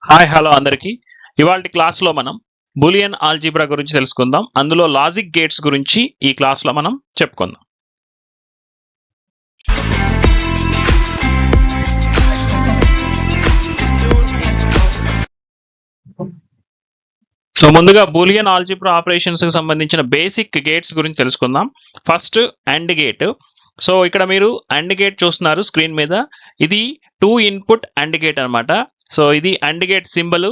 Hi hello అందరికీ. ఇవాల్టి క్లాస్లో మనం బూలియన్ ఆల్జీబ్రా గురించి తెలుసుకుందాం. అందులో లాజిక్ గేట్స్ గురించి ఈ క్లాస్లో మనం చెప్పుకుందాం. సో ముందుగా బూలియన్ ఆల్జీబ్రా ఆపరేషన్స్ కి సంబంధించిన బేసిక్ గేట్స్ గురించి తెలుసుకుందాం. First and gate. సో ఇక్కడ మీరు అండ్ గేట్ చూస్తున్నారు స్క్రీన్ మీద. ఇది 2 ఇన్పుట్ అండ్ గేట్ అన్నమాట. సో ఇది and gate symbol.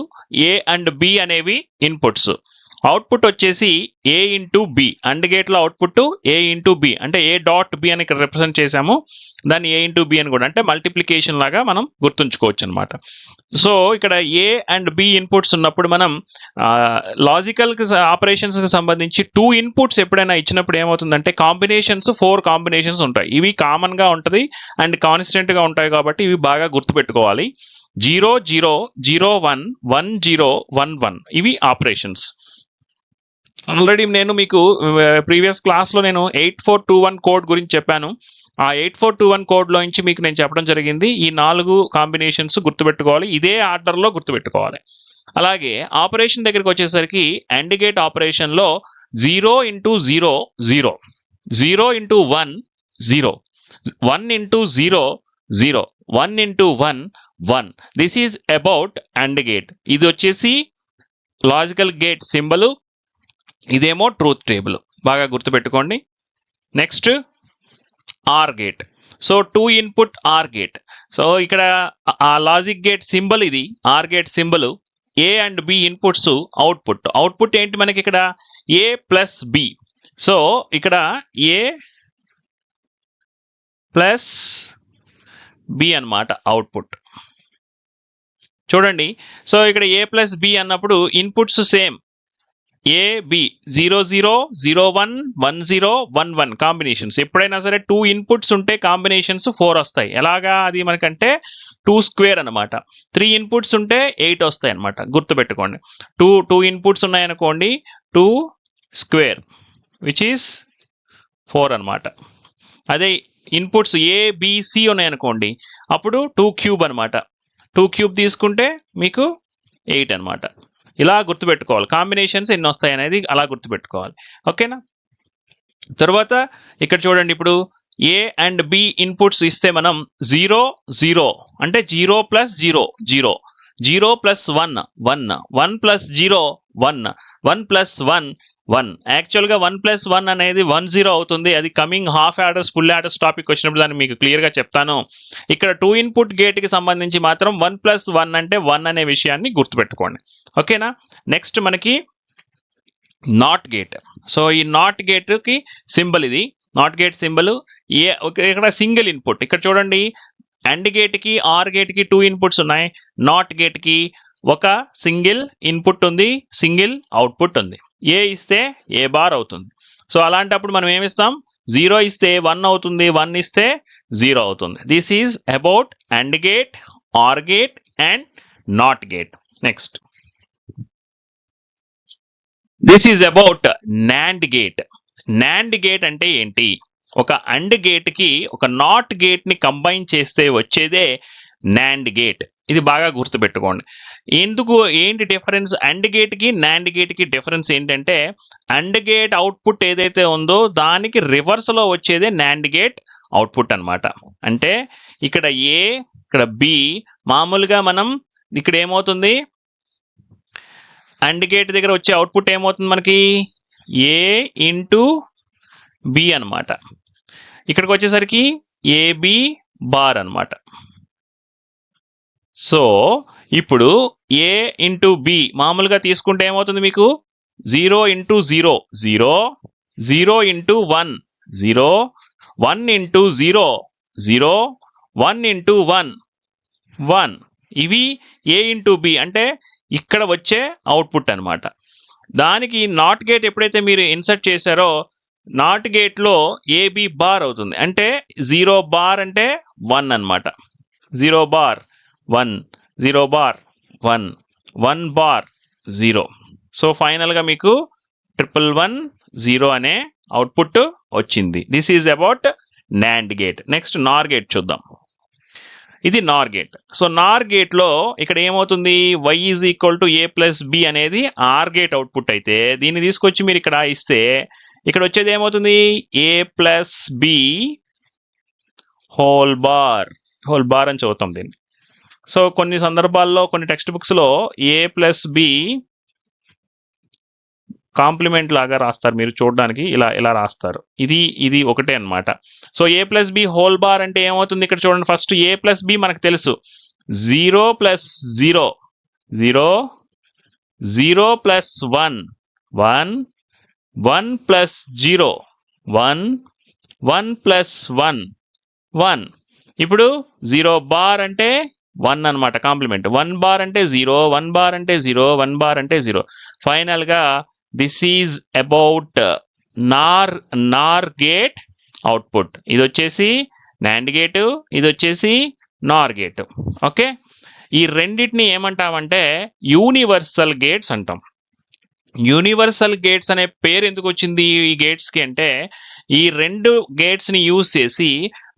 A and B అనేవి ఇన్పుట్స్. అవుట్పుట్ వచ్చేసి ఏ ఇంటూ బి. అండ్ గేట్లో అవుట్పుట్ ఏ ఇంటూ బి అంటే ఏ డాట్ బి అని ఇక్కడ రిప్రజెంట్ చేసాము. దాన్ని ఏ ఇంటూ బి అని కూడా అంటే మల్టిప్లికేషన్ లాగా మనం గుర్తుంచుకోవచ్చు అనమాట. సో ఇక్కడ ఏ అండ్ బి ఇన్పుట్స్ ఉన్నప్పుడు మనం లాజికల్ ఆపరేషన్స్ కి సంబంధించి 2 ఇన్పుట్స్ ఎప్పుడైనా ఇచ్చినప్పుడు ఏమవుతుందంటే కాంబినేషన్స్ 4 కాంబినేషన్స్ ఉంటాయి. ఇవి కామన్ గా ఉంటది అండ్ కాన్స్టెంట్ గా ఉంటాయి కాబట్టి ఇవి బాగా గుర్తుపెట్టుకోవాలి. 0 0 0 1 1 0 1 1 ఇవి ఆపరేషన్స్. ఆల్రెడీ నేను మీకు ప్రీవియస్ క్లాస్లో నేను 8421 కోడ్ గురించి చెప్పాను. ఆ 8421 కోడ్లో నుంచి మీకు నేను చెప్పడం జరిగింది. ఈ 4 కాంబినేషన్స్ గుర్తుపెట్టుకోవాలి, ఇదే ఆర్డర్లో గుర్తుపెట్టుకోవాలి. అలాగే ఆపరేషన్ దగ్గరికి వచ్చేసరికి అండ్ గేట్ ఆపరేషన్లో 0 into 0 0, 0 into 1 0, 1 into 0 0, 1 into 1 1. This is about and gate. ఇది వచ్చేసి లాజికల్ గేట్ సింబల్, ఇదేమో ట్రూత్ టేబుల్. బాగా గుర్తుపెట్టుకోండి. Next or gate. So 2 input or gate. So ఇక్కడ ఆ లాజిక్ గేట్ సింబల్ ఇది or gate symbol. A and B inputs output. Output ఏంటి మనకి ఇక్కడ ఏ ప్లస్ బి. సో ఇక్కడ ఏ ప్లస్ బి అన్నమాట అవుట్పుట్. చూడండి. సో ఇక్కడ ఏ ప్లస్ బి అన్నప్పుడు inputs same A B 0 0 0 1 1 0 1 1 combinations. ఎప్పుడైనా సరే 2 ఇన్పుట్స్ ఉంటే కాంబినేషన్స్ 4 వస్తాయి. ఎలాగా అది మనకంటే 2 స్క్వేర్ అనమాట. 3 ఇన్పుట్స్ ఉంటే 8 వస్తాయి అనమాట. గుర్తుపెట్టుకోండి. 2 ఇన్పుట్స్ ఉన్నాయనుకోండి 2 స్క్వేర్ విచ్ ఈస్ 4 అనమాట. అదే ఇన్పుట్స్ ఏ బిసి ఉన్నాయనుకోండి అప్పుడు 2 క్యూబ్ అనమాట. 2 క్యూబ్ తీసుకుంటే మీకు 8 అనమాట. ఇలా గుర్తుపెట్టుకోవాలి. కాంబినేషన్స్ ఎన్ని వస్తాయి అనేది అలా గుర్తుపెట్టుకోవాలి. ఓకేనా. తర్వాత ఇక్కడ చూడండి, ఇప్పుడు ఏ అండ్ బి ఇన్పుట్స్ ఇస్తే మనం 0 0 అంటే 0 ప్లస్ 0 0, 0 ప్లస్ 1 1, 1 ప్లస్ 0 1, 1 ప్లస్ 1 1. యాక్చువల్గా 1 ప్లస్ 1 అనేది 1 0 అవుతుంది. అది coming half adders full adders topic వచ్చినప్పుడు దాన్ని మీకు క్లియర్గా చెప్తాను. ఇక్కడ 2 ఇన్పుట్ గేట్కి సంబంధించి మాత్రం 1 ప్లస్ 1 అంటే 1 అనే విషయాన్ని గుర్తుపెట్టుకోండి. ఓకేనా. నెక్స్ట్ మనకి నాట్ గేట్. సో ఈ నాట్ గేట్కి సింబల్ ఇది. నాట్ గేట్ సింబల్ ఇక్కడ సింగిల్ ఇన్పుట్. ఇక్కడ చూడండి, అండ్ గేట్కి ఆర్ గేట్కి 2 ఇన్పుట్స్ ఉన్నాయి. నాట్ గేట్కి ఒక సింగిల్ ఇన్పుట్ ఉంది, సింగిల్ అవుట్పుట్ ఉంది. ఏ ఇస్తే ఏ బార్ అవుతుంది. సో అలాంటప్పుడు మనం ఏమిస్తాం, 0 ఇస్తే 1 అవుతుంది, 1 ఇస్తే 0 అవుతుంది. This is about and gate, or gate and not gate. Next this is about NAND gate. NAND gate అంటే ఏంటి? ఒక అండ్ గేట్ కి ఒక నాట్ గేట్ ని కంబైన్ చేస్తే వచ్చేదే నాండ్ గేట్. ఇది బాగా గుర్తుపెట్టుకోండి. ఏంటి డిఫరెన్స్ అండ్ గేట్ కి నాండ్ గేట్ కి? డిఫరెన్స్ ఏంటంటే అండ్ గేట్ అవుట్పుట్ ఏదైతే ఉందో దానికి రివర్స్ లో వచ్చేదే నాండ్ గేట్ అవుట్పుట్ అన్నమాట. అంటే ఇక్కడ ఏ, ఇక్కడ బి. మామూలుగా మనం ఇక్కడ ఏమవుతుంది, అండ్ గేట్ దగ్గర వచ్చే అవుట్పుట్ ఏమవుతుంది మనకి ఏ ఇంటూ బి అనమాట. ఇక్కడికి వచ్చేసరికి ఏబి బార్ అనమాట. సో ఇప్పుడు ఏ ఇంటూ బి మామూలుగా తీసుకుంటే ఏమవుతుంది మీకు 0 ఇంటూ 0 0, 0 ఇంటూ 1 0, 1 ఇంటూ 0 0, 1 ఇంటూ 1 1. ఇవి ఏ ఇంటూ బి అంటే ఇక్కడ వచ్చే అవుట్పుట్ అనమాట. దానికి నాట్ గేట్ ఎప్పుడైతే మీరు ఇన్సర్ట్ చేశారో నాట్ గేట్లో ఏబి బార్ అవుతుంది. అంటే 0 బార్ అంటే 1 అనమాట. 0 బార్ 1, 0 బార్ 1, 1 బార్ 0. సో ఫైనల్గా మీకు 111 0 అనే అవుట్పుట్ వచ్చింది. This is about NAND gate. Next Nar gate చూద్దాం. ఇది నార్ గేట్. సో నార్ గేట్లో ఇక్కడ ఏమవుతుంది, y is equal to A plus B అనేది ఆర్ గేట్ అవుట్పుట్ అయితే, దీన్ని తీసుకొచ్చి మీరు ఇక్కడ ఇస్తే ఇక్కడ వచ్చేది ఏమవుతుంది, A plus B whole bar అని చదువుతాం దీన్ని. సో కొన్ని సందర్భాల్లో కొన్ని టెక్స్ట్ బుక్స్లో ఏ ప్లస్ బి కాంప్లిమెంట్ లాగా రాస్తారు, మీరు చూడడానికి ఇలా రాస్తారు. ఇది ఒకటే అన్నమాట. సో ఏ ప్లస్ బి హోల్ బార్ అంటే ఏమవుతుంది, ఇక్కడ చూడండి, ఫస్ట్ ఏ ప్లస్ బి మనకు తెలుసు, 0 ప్లస్ 0 0, 0 ప్లస్ 1 1, 1 ప్లస్ 0 1, 1 ప్లస్ 1 1. ఇప్పుడు 0 బార్ అంటే 1 అనమాట, కాంప్లిమెంట్. 1 బార్ అంటే 0, 1 బార్ అంటే 0, 1 బార్ అంటే 0. ఫైనల్గా this is about Nar gate output. ఇది వచ్చేసి నాండ్ గేటు, ఇది వచ్చేసి నార్ గేటు. ఓకే, ఈ రెండింటిని ఏమంటామంటే యూనివర్సల్ గేట్స్ అంటాం. యూనివర్సల్ గేట్స్ అనే పేరు ఎందుకు వచ్చింది ఈ గేట్స్కి అంటే, ఈ రెండు గేట్స్ని యూజ్ చేసి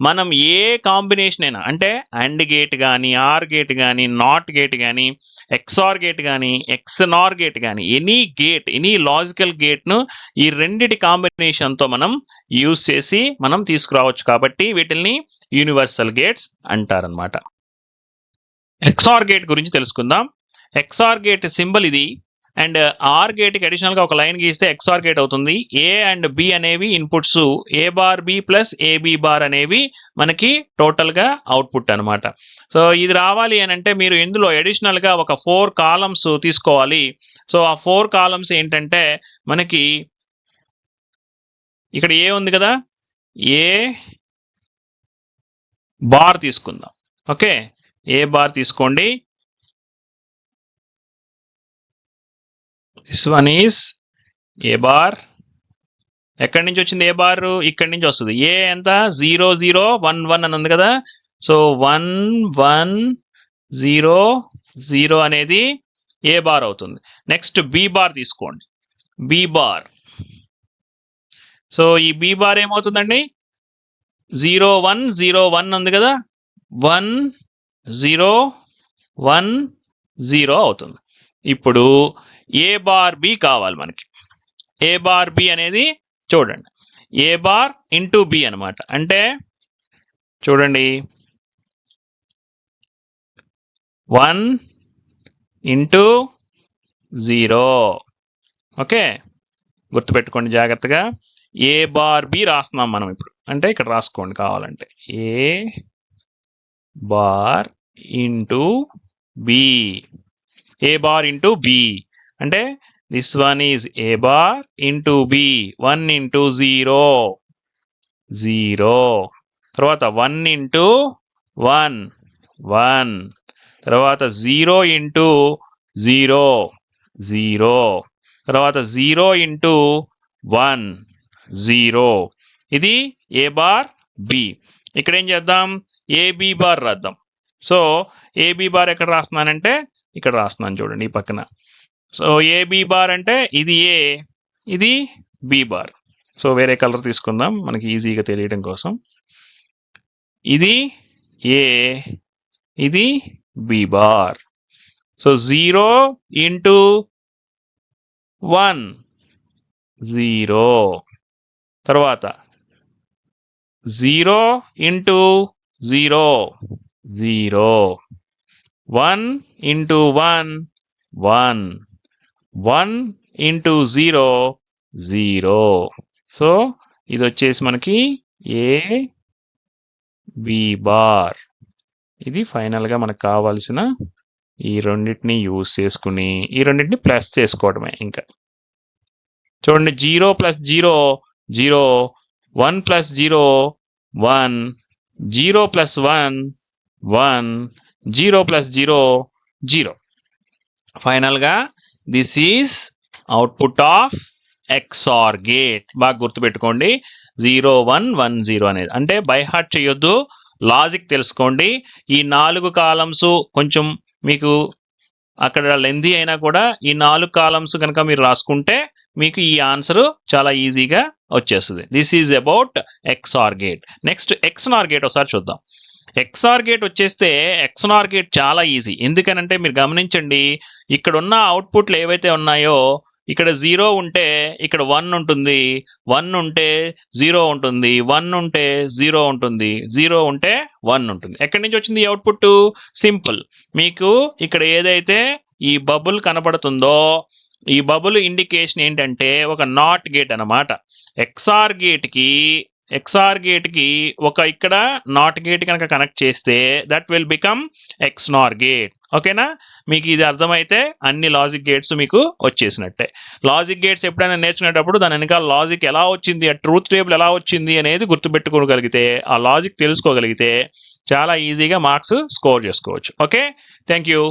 మనం ఏ కాంబినేషన్ అయినా, అంటే అండ్ గేట్ కానీ, ఆర్ గేట్ కానీ, నాట్ గేట్ కానీ, ఎక్స్ఆర్ గేట్ కానీ, ఎక్స్నార్ గేట్ కానీ, ఎనీ లాజికల్ గేట్ను ఈ రెండిటి కాంబినేషన్తో మనం యూజ్ చేసి మనం తీసుకురావచ్చు. కాబట్టి వీటిల్ని యూనివర్సల్ గేట్స్ అంటారనమాట. ఎక్స్ఆర్ గేట్ గురించి తెలుసుకుందాం. ఎక్స్ఆర్ గేట్ సింబల్ ఇది, అండ్ ఆర్ గేట్కి అడిషనల్గా ఒక లైన్ గీస్తే ఎక్స్ఆర్ గేట్ అవుతుంది. ఏ అండ్ బి అనేవి inputs, A bar B plus A B bar అనేవి మనకి టోటల్గా అవుట్పుట్ అనమాట. సో ఇది రావాలి అని అంటే మీరు ఇందులో అడిషనల్గా ఒక 4 కాలమ్స్ తీసుకోవాలి. సో ఆ 4 కాలమ్స్ ఏంటంటే మనకి ఇక్కడ ఏ ఉంది కదా, ఏ బార్ తీసుకుందాం. ఓకే, ఏ బార్ తీసుకోండి. This one is A bar. ఎక్కడి నుంచి వచ్చింది ఏ బార్, ఇక్కడి నుంచి వస్తుంది. ఏ ఎంత, 0 0 1 1 అని ఉంది కదా. సో 1 1 0 0 అనేది ఏ బార్ అవుతుంది. నెక్స్ట్ బి బార్ తీసుకోండి, బి బార్. సో ఈ బి బార్ ఏమవుతుందండి, 0 1 0 1 ఉంది కదా, 1 0 1 0 అవుతుంది. ఇప్పుడు ఏ బార్ బి కావాలి మనకి. ఏ బార్ బి అనేది చూడండి, ఏ బార్ ఇంటూ బి అనమాట. అంటే చూడండి, 1 ఇంటూ 0. ఓకే, గుర్తుపెట్టుకోండి జాగ్రత్తగా. ఏ బార్ బి రాస్తున్నాం మనం ఇప్పుడు, అంటే ఇక్కడ రాసుకోండి కావాలంటే, A bar into B. A bar into B అంటే this one is A bar into B. 1 into 0 0, తర్వాత 1 ఇంటూ 1 1, తర్వాత 0 ఇంటూ 0 0, తర్వాత 0 ఇంటూ 1 0. ఇది ఏ బార్ బి. ఇక్కడ ఏం చేద్దాం, ఏబి బార్ రాద్దాం. సో ఏబి బార్ ఎక్కడ రాస్తున్నానంటే ఇక్కడ రాస్తున్నాను చూడండి, ఈ పక్కన. సో ఏబి బార్ అంటే ఇది ఏ, ఇది బి బార్. సో వేరే కలర్ తీసుకుందాం మనకి ఈజీగా తెలియడం కోసం. ఇది ఏ, ఇది బి బార్. సో 0 ఇంటూ 1 0, తర్వాత 0 ఇంటూ 0 0, 1 ఇంటూ 1 1, 1 ఇంటూ 0 0. సో ఇది వచ్చేసి మనకి ఏ బి బార్. ఇది ఫైనల్గా మనకు కావాల్సిన ఈ రెండింటిని యూజ్ చేసుకుని ఈ రెండింటిని ప్లస్ చేసుకోవడమే. ఇంకా చూడండి, 0 ప్లస్ 0 0, 1 ప్లస్ 0 1, 0 ప్లస్ 1 1, 0 ప్లస్ 0 0. ఫైనల్గా this is output of XR gate. బాగా గుర్తుపెట్టుకోండి, 0 1 1 0 అనేది. అంటే బై హార్ట్ చేయొద్దు, లాజిక్ తెలుసుకోండి. ఈ 4 కాలమ్స్ కొంచెం మీకు అక్కడ లెంతీ అయినా కూడా ఈ 4 కాలమ్స్ కనుక మీరు రాసుకుంటే మీకు ఈ ఆన్సర్ చాలా ఈజీగా వచ్చేస్తుంది. This is about XR gate. Next XNOR gate ఒకసారి చూద్దాం. ఎక్స్ఆర్ గేట్ వచ్చేస్తే ఎక్స్నార్ గేట్ చాలా ఈజీ. ఎందుకనంటే మీరు గమనించండి, ఇక్కడ ఉన్న అవుట్పుట్లు ఏవైతే ఉన్నాయో ఇక్కడ 0 ఉంటే ఇక్కడ 1 ఉంటుంది, 1 ఉంటే 0 ఉంటుంది, 1 ఉంటే 0 ఉంటుంది, 0 ఉంటే 1 ఉంటుంది. ఎక్కడి నుంచి వచ్చింది ఈ అవుట్పుట్? సింపుల్. మీకు ఇక్కడ ఏదైతే ఈ బబుల్ కనబడుతుందో ఈ బబుల్ ఇండికేషన్ ఏంటంటే ఒక నాట్ గేట్ అన్నమాట. ఎక్స్ఆర్ గేట్ కి ఒక ఇక్కడ నాట్ గేట్ కనుక కనెక్ట్ చేస్తే that will become XNOR gate. ఓకేనా? మీకు ఇది అర్థమైతే అన్ని లాజిక్ గేట్స్ మీకు వచ్చేసినట్టే. లాజిక్ గేట్స్ ఎప్పుడైనా నేర్చుకునేటప్పుడు దాని వెనకాల లాజిక్ ఎలా వచ్చింది, ఆ ట్రూత్ టేబుల్ ఎలా వచ్చింది అనేది గుర్తుపెట్టుకోగలిగితే, ఆ లాజిక్ తెలుసుకోగలిగితే చాలా ఈజీగా మార్క్స్ స్కోర్ చేసుకోవచ్చు. Okay, thank you.